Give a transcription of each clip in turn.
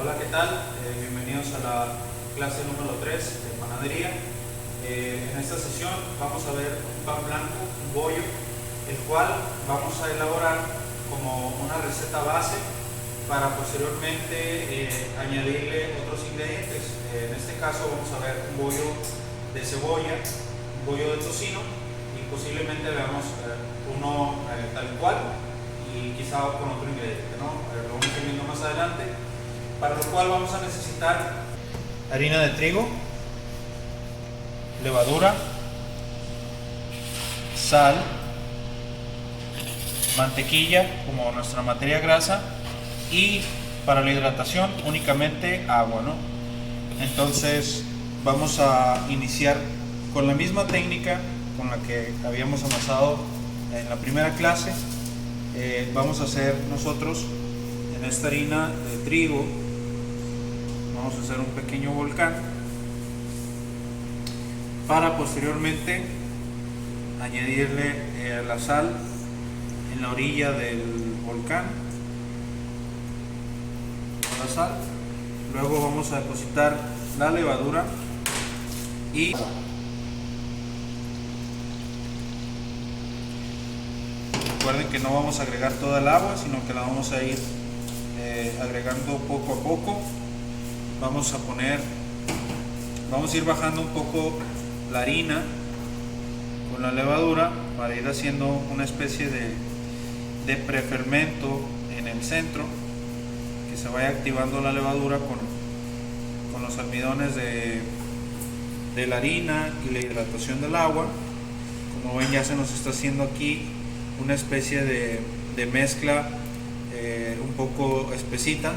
Hola, ¿qué tal? Bienvenidos a la clase número 3 de panadería. En esta sesión vamos a ver un pan blanco, un bollo, el cual vamos a elaborar como una receta base para posteriormente añadirle otros ingredientes. En este caso vamos a ver un bollo de cebolla, un bollo de tocino y posiblemente veamos uno tal cual y quizá con otro ingrediente, ¿no? Lo vamos a ir viendo más adelante, para lo cual vamos a necesitar harina de trigo, levadura, sal, mantequilla como nuestra materia grasa y para la hidratación únicamente agua, ¿no? Entonces vamos a iniciar con la misma técnica con la que habíamos amasado en la primera clase. Vamos a hacer nosotros en esta harina de trigo, vamos a hacer un pequeño volcán para posteriormente añadirle la sal en la orilla del volcán, la sal. Luego vamos a depositar la levadura y recuerden que no vamos a agregar toda el agua, sino que la vamos a ir agregando poco a poco. Vamos a ir bajando un poco la harina con la levadura para ir haciendo una especie de prefermento en el centro, que se vaya activando la levadura con los almidones de la harina y la hidratación del agua. Como ven, ya se nos está haciendo aquí una especie de mezcla un poco espesita,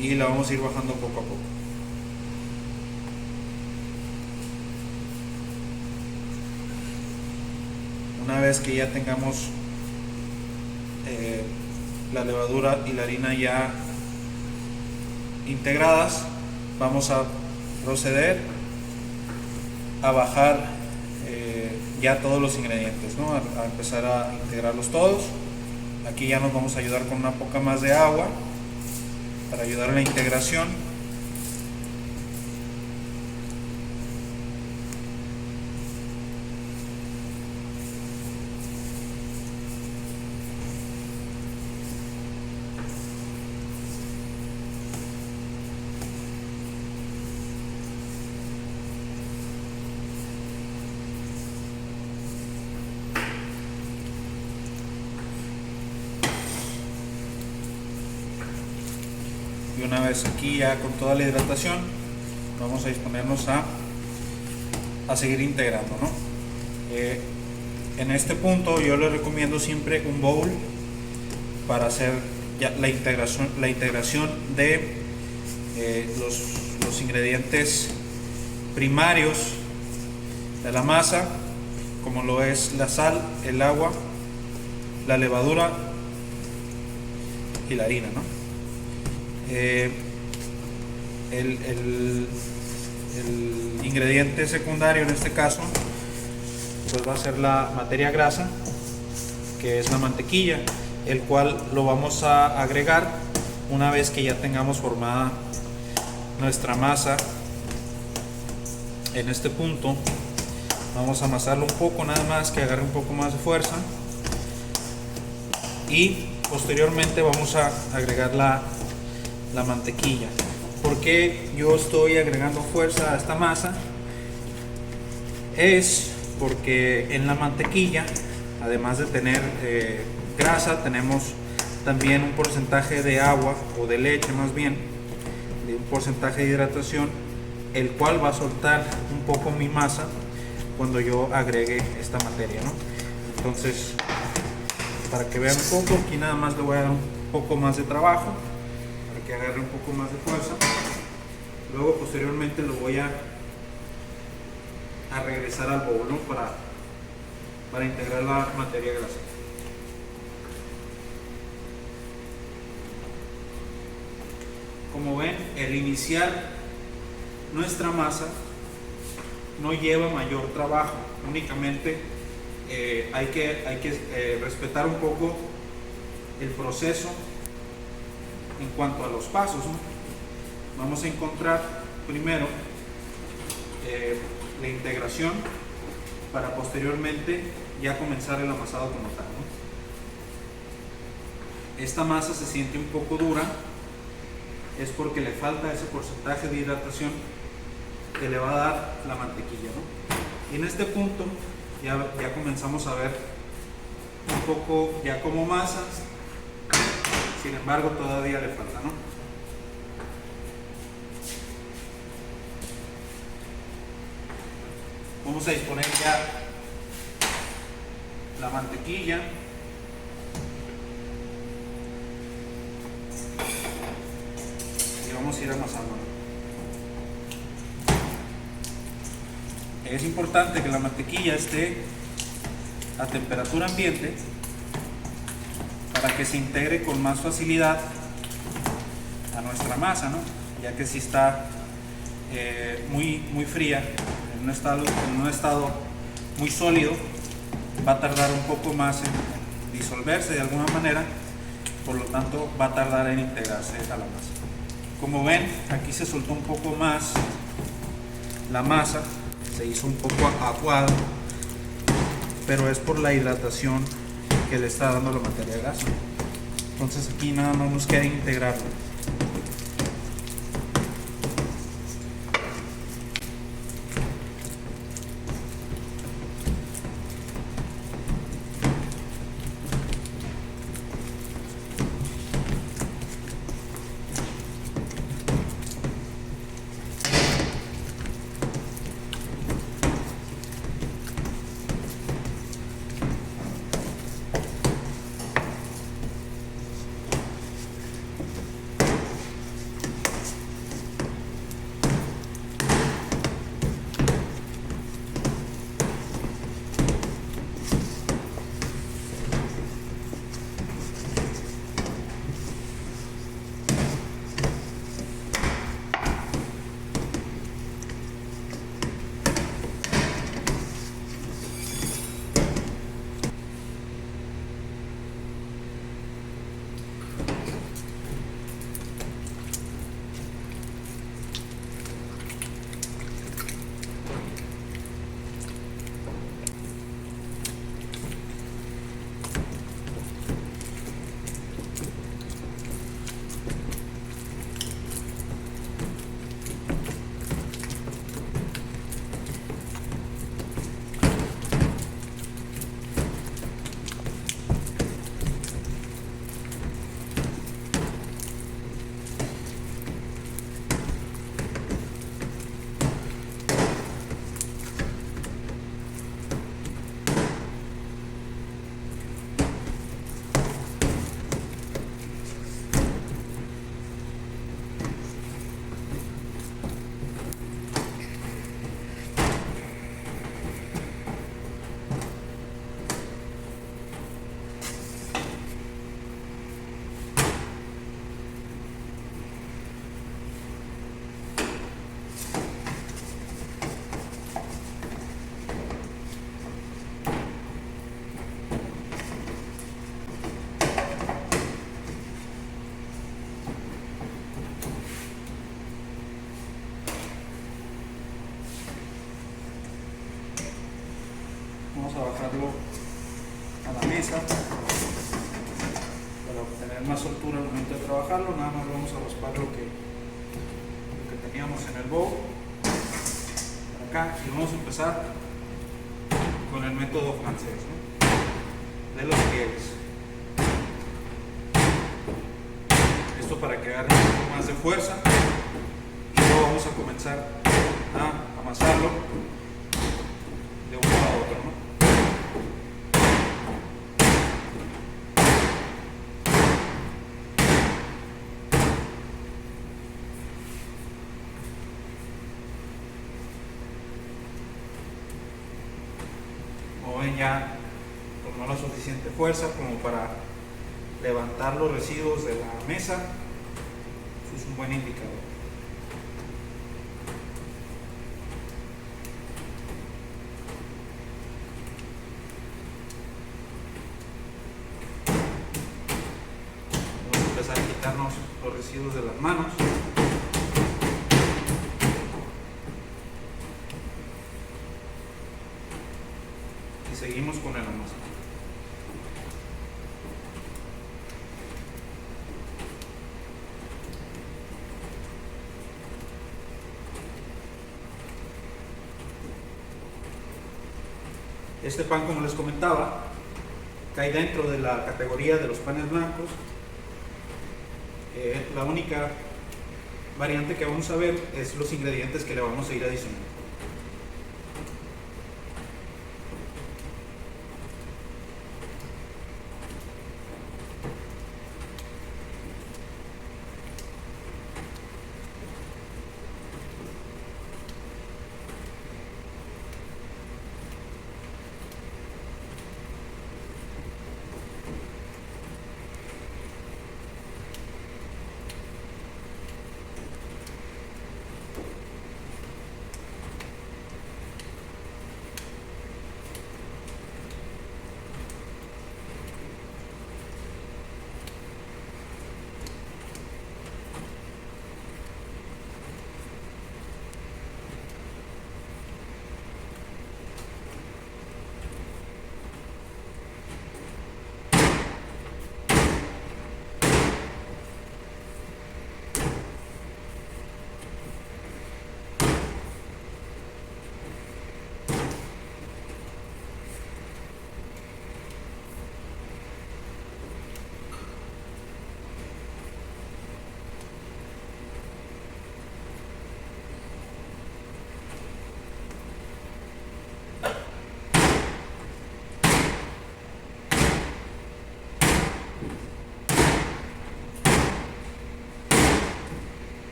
y la vamos a ir bajando poco a poco. Una vez que ya tengamos la levadura y la harina ya integradas, vamos a proceder a bajar ya todos los ingredientes, ¿no? A empezar a integrarlos todos. Aquí ya nos vamos a ayudar con una poca más de agua para ayudar a la integración. Y una vez aquí ya con toda la hidratación, vamos a disponernos a seguir integrando, ¿no? En este punto yo les recomiendo siempre un bowl para hacer ya la integración de los ingredientes primarios de la masa, como lo es la sal, el agua, la levadura y la harina, ¿no? El ingrediente secundario en este caso pues va a ser la materia grasa, que es la mantequilla, el cual lo vamos a agregar una vez que ya tengamos formada nuestra masa. En este punto vamos a amasarlo un poco, nada más que agarre un poco más de fuerza, y posteriormente vamos a agregar la mantequilla. ¿Por qué yo estoy agregando fuerza a esta masa? Es porque en la mantequilla, además de tener grasa, tenemos también un porcentaje de agua, o de leche más bien, de un porcentaje de hidratación, el cual va a soltar un poco mi masa cuando yo agregue esta materia, ¿no? Entonces, para que vean un poco, aquí nada más le voy a dar un poco más de trabajo, que agarre un poco más de fuerza. Luego posteriormente lo voy a regresar al bowl, ¿no? para integrar la materia grasa. Como ven, el iniciar nuestra masa no lleva mayor trabajo, únicamente hay que respetar un poco el proceso en cuanto a los pasos, ¿no? Vamos a encontrar primero la integración para posteriormente ya comenzar el amasado como tal, ¿no? Esta masa se siente un poco dura, es porque le falta ese porcentaje de hidratación que le va a dar la mantequilla, ¿no? Y en este punto ya comenzamos a ver un poco ya como masas, sin embargo todavía le falta, ¿no? Vamos a disponer ya la mantequilla. Y vamos a ir amasando. Es importante que la mantequilla esté a temperatura ambiente para que se integre con más facilidad a nuestra masa, ¿no? Ya que si está muy fría, en un estado muy sólido, va a tardar un poco más en disolverse de alguna manera, por lo tanto va a tardar en integrarse a la masa. Como ven, aquí se soltó un poco más la masa, se hizo un poco aguado, pero es por la hidratación que le está dando la materia grasa. Entonces aquí nada más nos queda integrarlo. Vamos a bajarlo a la mesa para obtener más soltura al momento de trabajarlo. Nada más vamos a raspar lo que teníamos en el bowl para acá, y vamos a empezar con el método francés, ¿no? De los pliegues. Esto para que agarre un poco más de fuerza, y luego vamos a comenzar a amasarlo de uno a otro, ¿no? Como ven, ya tomó la suficiente fuerza como para levantar los residuos de la mesa. Eso es un buen indicador. Vamos a empezar a quitarnos quitarnos los residuos de las manos. Y seguimos con el amasado. Este pan, como les comentaba, cae dentro de la categoría de los panes blancos. La única variante que vamos a ver es los ingredientes que le vamos a ir adicionando.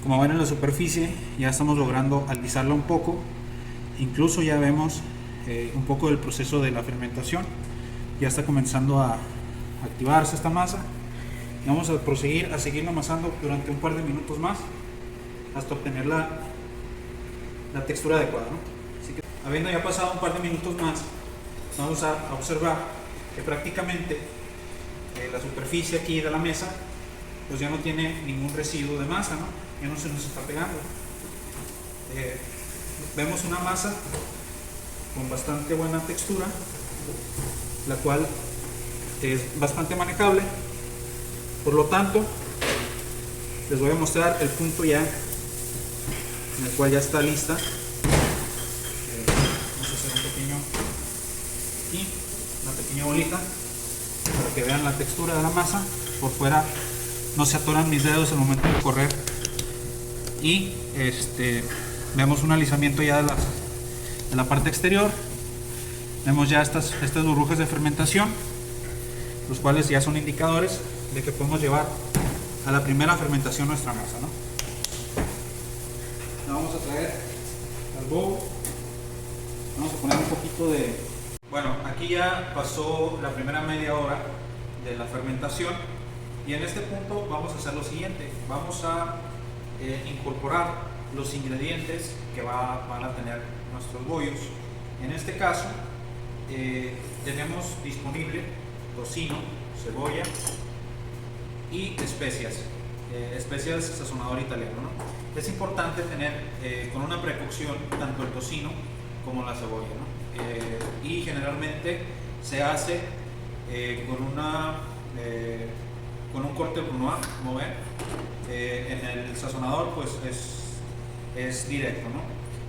Como ven en la superficie, ya estamos logrando alisarla un poco. Incluso ya vemos un poco del proceso de la fermentación. Ya está comenzando a activarse esta masa. Y vamos a proseguir a seguirlo amasando durante un par de minutos más hasta obtener la textura adecuada, ¿no? Así que, habiendo ya pasado un par de minutos más, vamos a observar que prácticamente la superficie aquí de la mesa pues ya no tiene ningún residuo de masa, ¿no? Ya no se nos está pegando. Vemos una masa con bastante buena textura, la cual es bastante manejable. Por lo tanto, les voy a mostrar el punto ya en el cual ya está lista. Vamos a hacer una pequeña bolita para que vean la textura de la masa. Por fuera no se atoran mis dedos al momento de correr. Y vemos un alisamiento ya de la parte exterior. Vemos ya estas burbujas de fermentación, los cuales ya son indicadores de que podemos llevar a la primera fermentación nuestra masa, ¿no? La vamos a traer al bowl. Vamos a poner un poquito de... Bueno, aquí ya pasó la primera media hora de la fermentación y en este punto vamos a hacer lo siguiente. Vamos a incorporar los ingredientes que van a tener nuestros bollos. En este caso tenemos disponible tocino, cebolla y especias, especias sazonador italiano, ¿no? Es importante tener con una precaución tanto el tocino como la cebolla, ¿no? Y generalmente se hace con un corte brunoise, como ven. En el sazonador pues es directo, ¿no?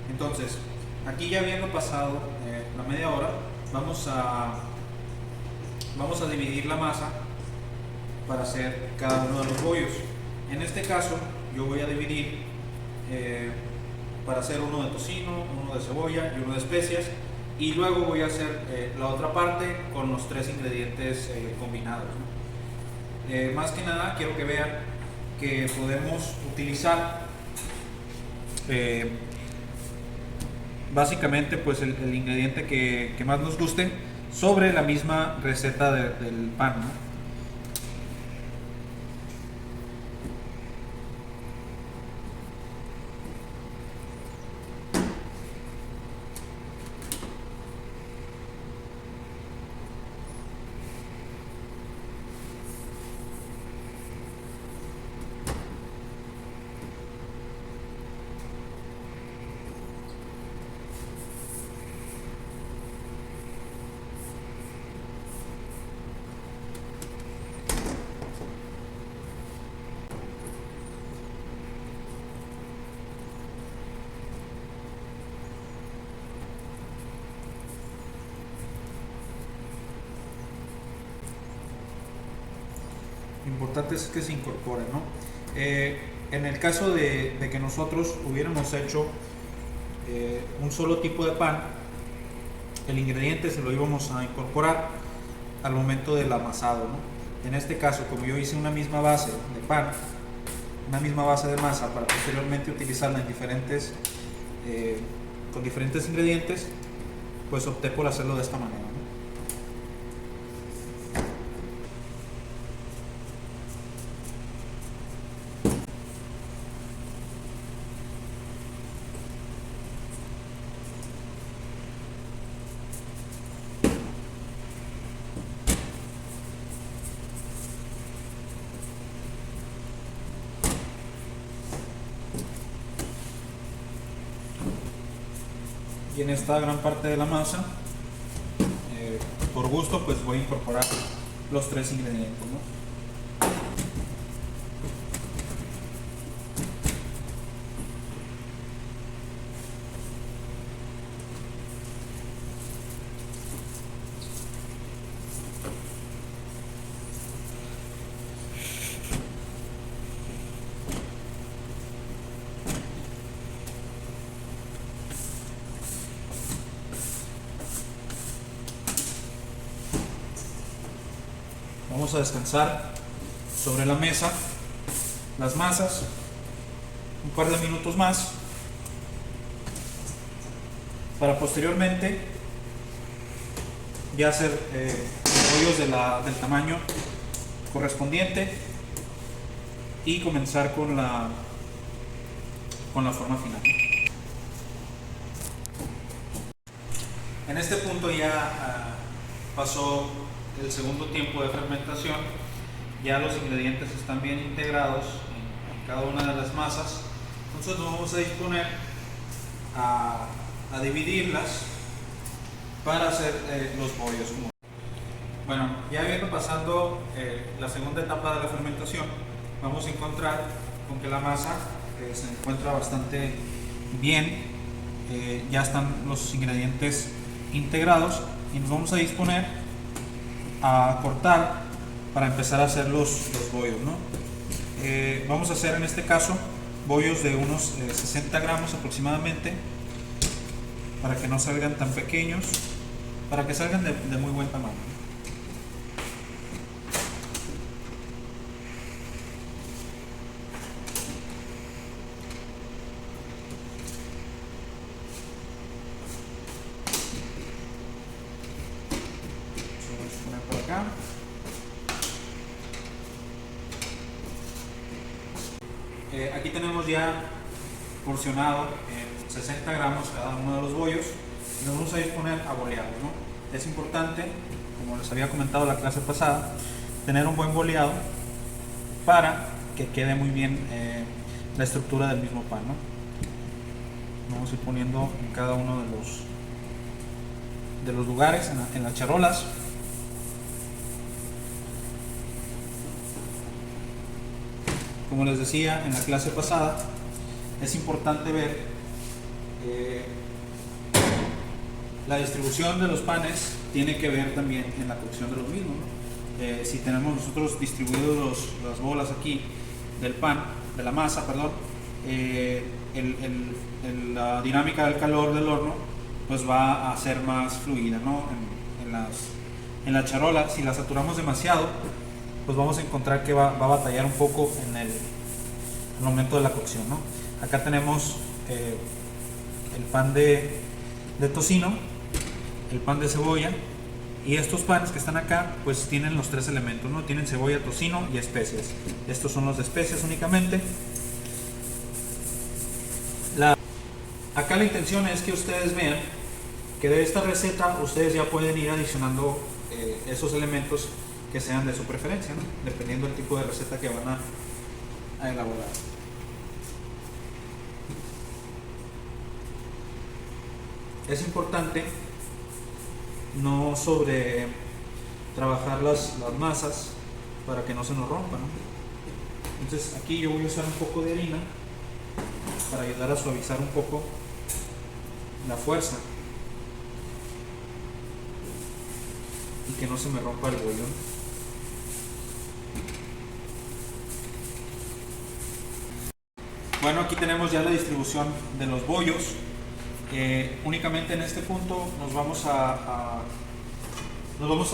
Entonces, aquí ya habiendo pasado la media hora, vamos a dividir la masa para hacer cada uno de los bollos. En este caso yo voy a dividir para hacer uno de tocino, uno de cebolla y uno de especias, y luego voy a hacer la otra parte con los tres ingredientes combinados, ¿no? Más que nada quiero que vean que podemos utilizar básicamente pues el ingrediente que más nos guste sobre la misma receta del pan, ¿no? importante es que se incorpore, ¿no? En el caso de que nosotros hubiéramos hecho un solo tipo de pan, el ingrediente se lo íbamos a incorporar al momento del amasado, ¿no? En este caso, como yo hice una misma base de pan, una misma base de masa para posteriormente utilizarla en con diferentes ingredientes, pues opté por hacerlo de esta manera, ¿no? Y en esta gran parte de la masa, por gusto, pues voy a incorporar los 3 ingredientes, ¿no? Vamos a descansar sobre la mesa las masas un par de minutos más para posteriormente ya hacer bollos del tamaño correspondiente y comenzar con la forma final. En este punto ya pasó el segundo tiempo de fermentación, ya los ingredientes están bien integrados en cada una de las masas, entonces nos vamos a disponer a dividirlas para hacer los bollos. Bueno, ya viendo pasando la segunda etapa de la fermentación, vamos a encontrar con que la masa se encuentra bastante bien, ya están los ingredientes integrados y nos vamos a disponer a cortar para empezar a hacer los bollos, ¿no? Vamos a hacer en este caso bollos de unos 60 gramos aproximadamente, para que no salgan tan pequeños, para que salgan de muy buen tamaño. Vamos a poner por acá. Aquí tenemos ya porcionado 60 gramos cada uno de los bollos y nos vamos a disponer a bolearlos, ¿no? Es importante, como les había comentado la clase pasada, tener un buen boleado para que quede muy bien la estructura del mismo pan, ¿no? Vamos a ir poniendo en cada uno de los lugares, en las charolas. Como les decía en la clase pasada, es importante ver la distribución de los panes tiene que ver también en la cocción de los mismos, ¿no? Si tenemos nosotros distribuidos las bolas aquí del pan, de la masa, perdón, la dinámica del calor del horno pues va a ser más fluida, ¿no? En la charola, si la saturamos demasiado, pues vamos a encontrar que va a batallar un poco en el momento de la cocción, ¿no? Acá tenemos el pan de tocino, el pan de cebolla, y estos panes que están acá pues tienen los 3 elementos, ¿no? Tienen cebolla, tocino y especias. Estos son los de especias únicamente. Acá la intención es que ustedes vean que de esta receta ustedes ya pueden ir adicionando esos elementos que sean de su preferencia, ¿no? Dependiendo del tipo de receta que van a elaborar. Es importante no sobre trabajar las masas para que no se nos rompan, ¿no? Entonces aquí yo voy a usar un poco de harina para ayudar a suavizar un poco la fuerza y que no se me rompa el bollo. Bueno, aquí tenemos ya la distribución de los bollos. Únicamente en este punto nos vamos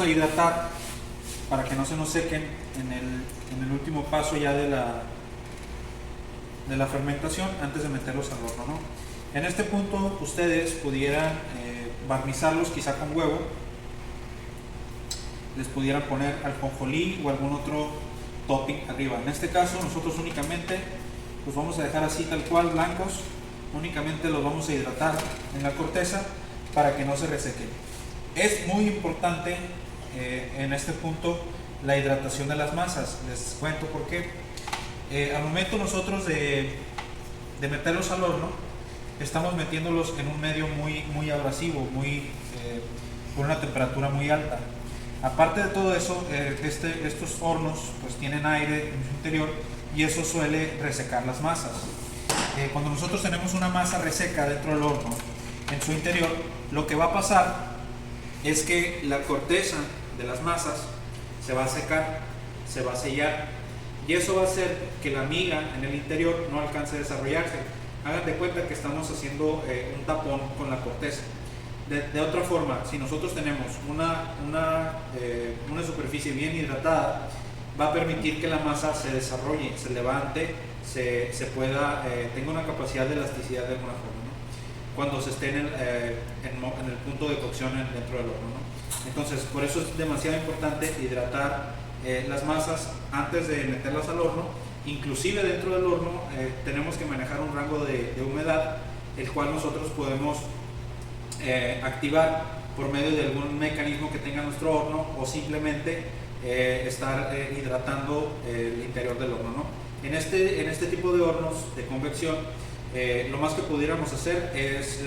a hidratar para que no se nos sequen en el último paso ya de la fermentación antes de meterlos al horno, ¿no? En este punto ustedes pudieran barnizarlos quizá con huevo, les pudieran poner ajonjolí o algún otro topping arriba. En este caso nosotros únicamente los vamos a dejar así tal cual, blancos. Únicamente los vamos a hidratar en la corteza para que no se resequen. Es muy importante en este punto la hidratación de las masas. Les cuento por qué. Al momento nosotros de meterlos al horno, estamos metiéndolos en un medio muy abrasivo, con una temperatura muy alta. Aparte de todo eso, estos hornos pues tienen aire en su interior y eso suele resecar las masas. Cuando nosotros tenemos una masa reseca dentro del horno, en su interior, lo que va a pasar es que la corteza de las masas se va a secar, se va a sellar, y eso va a hacer que la miga en el interior no alcance a desarrollarse. Hagan de cuenta que estamos haciendo un tapón con la corteza. De otra forma, si nosotros tenemos una superficie bien hidratada, va a permitir que la masa se desarrolle, se levante, tenga una capacidad de elasticidad de alguna forma, ¿no? Cuando se esté en el punto de cocción dentro del horno, ¿no? Entonces, por eso es demasiado importante hidratar las masas antes de meterlas al horno. Inclusive dentro del horno tenemos que manejar un rango de humedad, el cual nosotros podemos activar por medio de algún mecanismo que tenga nuestro horno, o simplemente estar hidratando el interior del horno, ¿no? En este tipo de hornos de convección, lo más que pudiéramos hacer es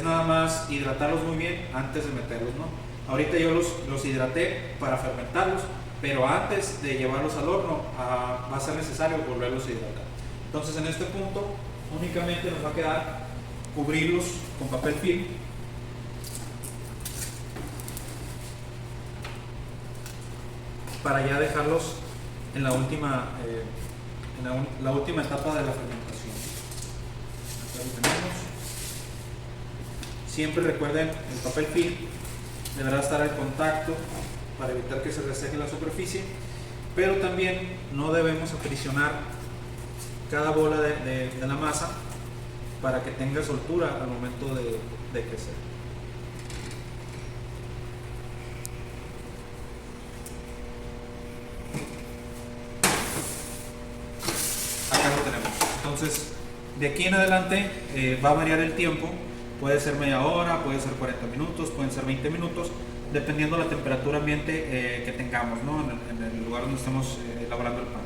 nada más hidratarlos muy bien antes de meterlos, ¿no? Ahorita yo los hidraté para fermentarlos, pero antes de llevarlos al horno va a ser necesario volverlos a hidratar. Entonces, en este punto únicamente nos va a quedar cubrirlos con papel film para ya dejarlos en la última etapa de la fermentación. Aquí lo tenemos. Siempre recuerden, el papel film deberá estar al contacto para evitar que se reseque la superficie, pero también no debemos aprisionar cada bola de la masa para que tenga soltura al momento de crecer. Acá lo tenemos. Entonces, de aquí en adelante va a variar el tiempo. Puede ser media hora, puede ser 40 minutos, pueden ser 20 minutos, dependiendo de la temperatura ambiente que tengamos, ¿no? en el lugar donde estemos elaborando el pan.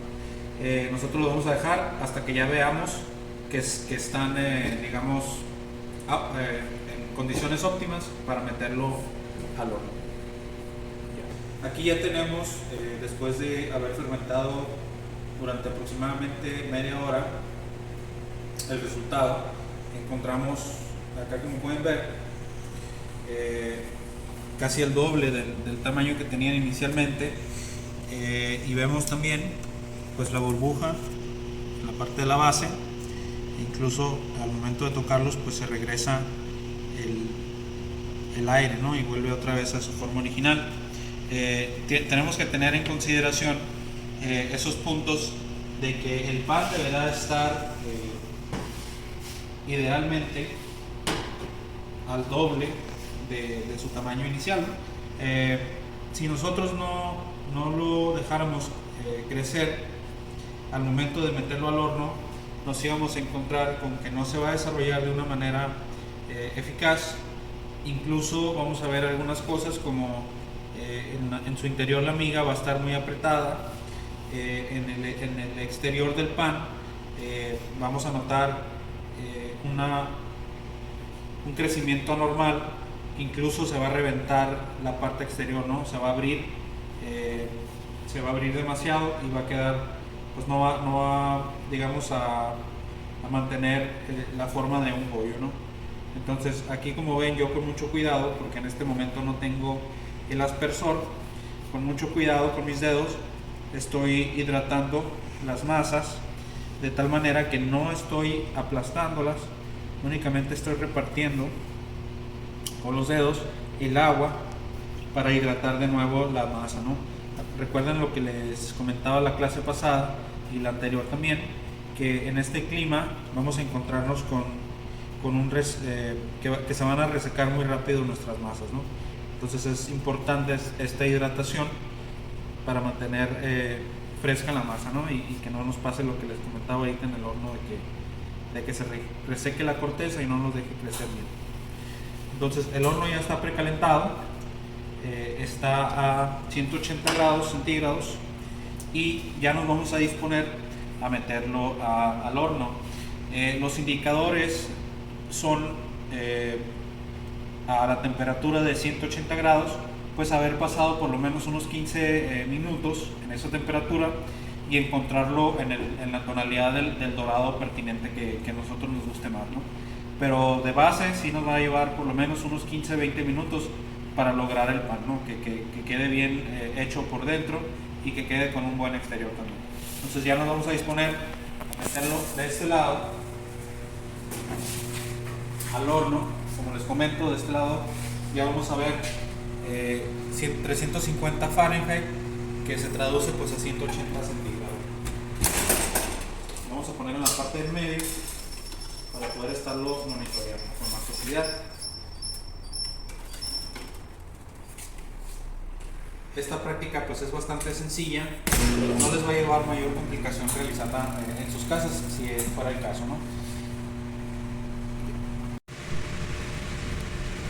Nosotros lo vamos a dejar hasta que ya veamos que están, digamos, en condiciones óptimas para meterlo al horno. Aquí ya tenemos, después de haber fermentado durante aproximadamente media hora, el resultado. Encontramos acá, como pueden ver, casi el doble del tamaño que tenían inicialmente, y vemos también pues la burbuja en la parte de la base. Incluso al momento de tocarlos pues se regresa el aire, ¿no? Y vuelve otra vez a su forma original. Tenemos que tener en consideración esos puntos de que el pan deberá estar idealmente al doble de su tamaño inicial, ¿no? Si nosotros no lo dejáramos crecer al momento de meterlo al horno, nos íbamos a encontrar con que no se va a desarrollar de una manera eficaz. Incluso vamos a ver algunas cosas como en su interior la miga va a estar muy apretada, en el exterior del pan vamos a notar un crecimiento anormal, incluso se va a reventar la parte exterior, ¿no? Se va a abrir demasiado y va a quedar, pues no va digamos a mantener la forma de un bollo, ¿no? Entonces aquí, como ven, yo con mucho cuidado, porque en este momento no tengo el aspersor, con mucho cuidado con mis dedos estoy hidratando las masas de tal manera que no estoy aplastándolas, únicamente estoy repartiendo con los dedos el agua para hidratar de nuevo la masa, ¿no? Recuerden lo que les comentaba la clase pasada y la anterior también, que en este clima vamos a encontrarnos con que se van a resecar muy rápido nuestras masas, ¿no? Entonces es importante esta hidratación para mantener fresca la masa, ¿no? Y que no nos pase lo que les comentaba ahorita en el horno de que se reseque la corteza y no nos deje crecer bien. Entonces el horno ya está precalentado, está a 180 grados centígrados y ya nos vamos a disponer a meterlo al horno. Los indicadores son a la temperatura de 180 grados, pues haber pasado por lo menos unos 15 minutos en esa temperatura y encontrarlo en la tonalidad del dorado pertinente que a nosotros nos guste más, ¿no? Pero de base sí nos va a llevar por lo menos unos 15-20 minutos para lograr el pan, ¿no? Que quede bien hecho por dentro y que quede con un buen exterior también. Entonces ya nos vamos a disponer a meterlo de este lado al horno. Como les comento, de este lado ya vamos a ver 350 Fahrenheit, que se traduce pues a 180 centígrados. Vamos a poner en la parte del medio para poder estarlo monitoreando con más facilidad. Esta práctica pues es bastante sencilla, no les va a llevar mayor complicación realizarla en sus casas si fuera el caso, ¿no?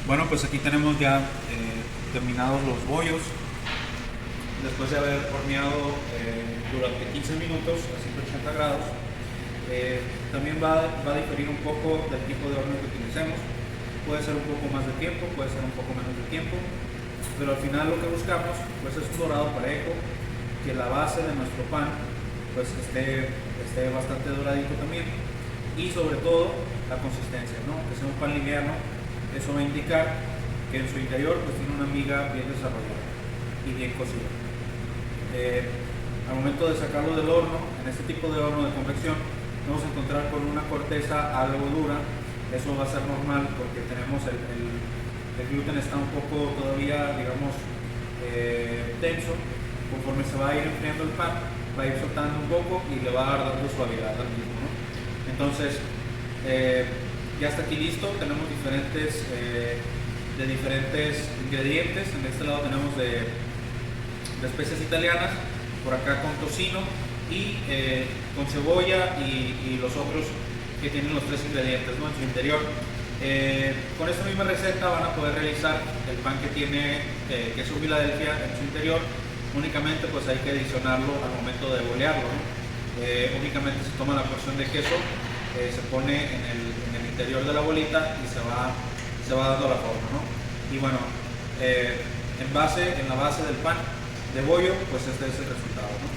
Bueno, pues aquí tenemos ya terminados los bollos después de haber horneado durante 15 minutos a 180 grados. También va a diferir un poco del tipo de horno que utilicemos. Puede ser un poco más de tiempo, puede ser un poco menos de tiempo, pero al final lo que buscamos pues es un dorado parejo, que la base de nuestro pan pues esté bastante doradito también, y sobre todo la consistencia, ¿no? Que sea un pan liviano. Eso va a indicar que en su interior pues tiene una miga bien desarrollada y bien cocida. Al momento de sacarlo del horno, en este tipo de horno de convección, vamos a encontrar con una corteza algo dura. Eso va a ser normal porque tenemos el gluten está un poco todavía, digamos, tenso. Conforme se va a ir enfriando el pan, va a ir soltando un poco y le va a dar dando suavidad al mismo, ¿no? Entonces, ya está aquí listo. Tenemos diferentes ingredientes. En este lado tenemos de especias italianas, por acá con tocino y con cebolla y los otros que tienen los tres ingredientes, ¿no? En su interior. Con esta misma receta van a poder realizar el pan que tiene queso Philadelphia en su interior. Únicamente pues hay que adicionarlo al momento de bolearlo, ¿no? Únicamente se toma la porción de queso, se pone en el interior de la bolita y se va dando la forma, ¿no? Y bueno, en la base del pan de bollo, pues este es el resultado, ¿no?